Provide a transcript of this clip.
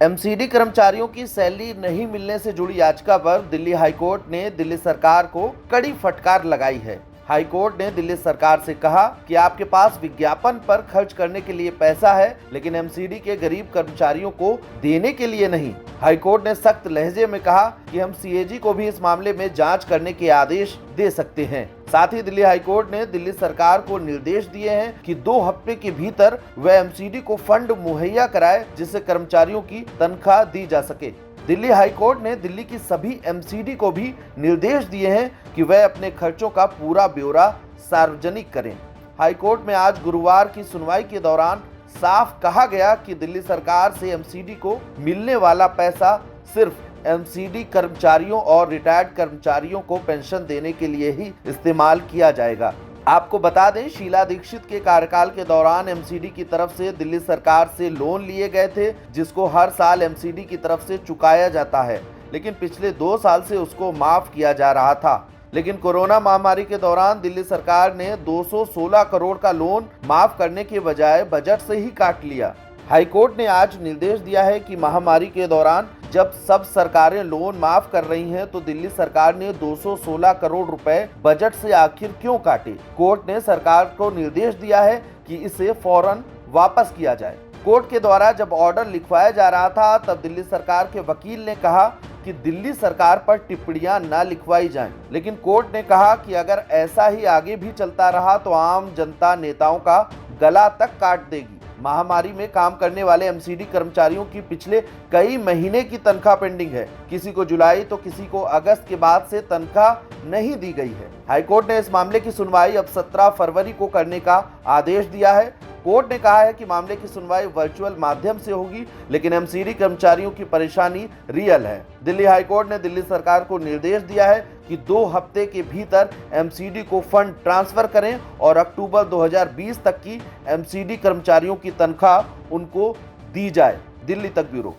MCD कर्मचारियों की salary नहीं मिलने से जुड़ी याचिका पर दिल्ली हाईकोर्ट ने दिल्ली सरकार को कड़ी फटकार लगाई है। हाईकोर्ट ने दिल्ली सरकार से कहा कि आपके पास विज्ञापन पर खर्च करने के लिए पैसा है, लेकिन एमसीडी के गरीब कर्मचारियों को देने के लिए नहीं। हाईकोर्ट ने सख्त लहजे में कहा कि हम सीएजी को भी इस मामले में जांच करने के आदेश दे सकते हैं। साथ ही दिल्ली हाईकोर्ट ने दिल्ली सरकार को निर्देश दिए हैं कि 2 हफ्ते के भीतर वह एमसीडी को फंड मुहैया कराए, जिससे कर्मचारियों की तनख्वाह दी जा सके। दिल्ली हाईकोर्ट ने दिल्ली की सभी एमसीडी को भी निर्देश दिए हैं कि वह अपने खर्चों का पूरा ब्यौरा सार्वजनिक करें। हाईकोर्ट में आज गुरुवार की सुनवाई के दौरान साफ कहा गया कि दिल्ली सरकार से एमसीडी को मिलने वाला पैसा सिर्फ एमसीडी कर्मचारियों और रिटायर्ड कर्मचारियों को पेंशन देने के लिए ही इस्तेमाल किया जाएगा। आपको बता दें, शीला दीक्षित के कार्यकाल के दौरान एमसीडी की तरफ से दिल्ली सरकार से लोन लिए गए थे, जिसको हर साल एमसीडी की तरफ से चुकाया जाता है, लेकिन पिछले 2 साल से उसको माफ किया जा रहा था। लेकिन कोरोना महामारी के दौरान दिल्ली सरकार ने 216 करोड़ का लोन माफ करने के बजाय बजट से ही काट लिया। हाईकोर्ट ने आज निर्देश दिया है कि महामारी के दौरान जब सब सरकारें लोन माफ कर रही हैं, तो दिल्ली सरकार ने 216 करोड़ रुपए बजट से आखिर क्यों काटे। कोर्ट ने सरकार को निर्देश दिया है कि इसे फौरन वापस किया जाए। कोर्ट के द्वारा जब ऑर्डर लिखवाया जा रहा था, तब दिल्ली सरकार के वकील ने कहा कि दिल्ली सरकार पर टिप्पणियां न लिखवाई जाएं, लेकिन कोर्ट ने कहा कि अगर ऐसा ही आगे भी चलता रहा तो आम जनता नेताओं का गला तक काट देगी। महामारी में काम करने वाले एमसीडी कर्मचारियों की पिछले कई महीने की तनख्वाह पेंडिंग है। किसी को जुलाई तो किसी को अगस्त के बाद से तनख्वाह नहीं दी गई है। हाईकोर्ट ने इस मामले की सुनवाई अब 17 फरवरी को करने का आदेश दिया है। कोर्ट ने कहा है कि मामले की सुनवाई वर्चुअल माध्यम से होगी, लेकिन एमसीडी कर्मचारियों की परेशानी रियल है। दिल्ली हाईकोर्ट ने दिल्ली सरकार को निर्देश दिया है कि 2 हफ्ते के भीतर एमसीडी को फंड ट्रांसफर करें और अक्टूबर 2020 तक की एमसीडी कर्मचारियों की तनख्वाह उनको दी जाए। दिल्ली तक ब्यूरो।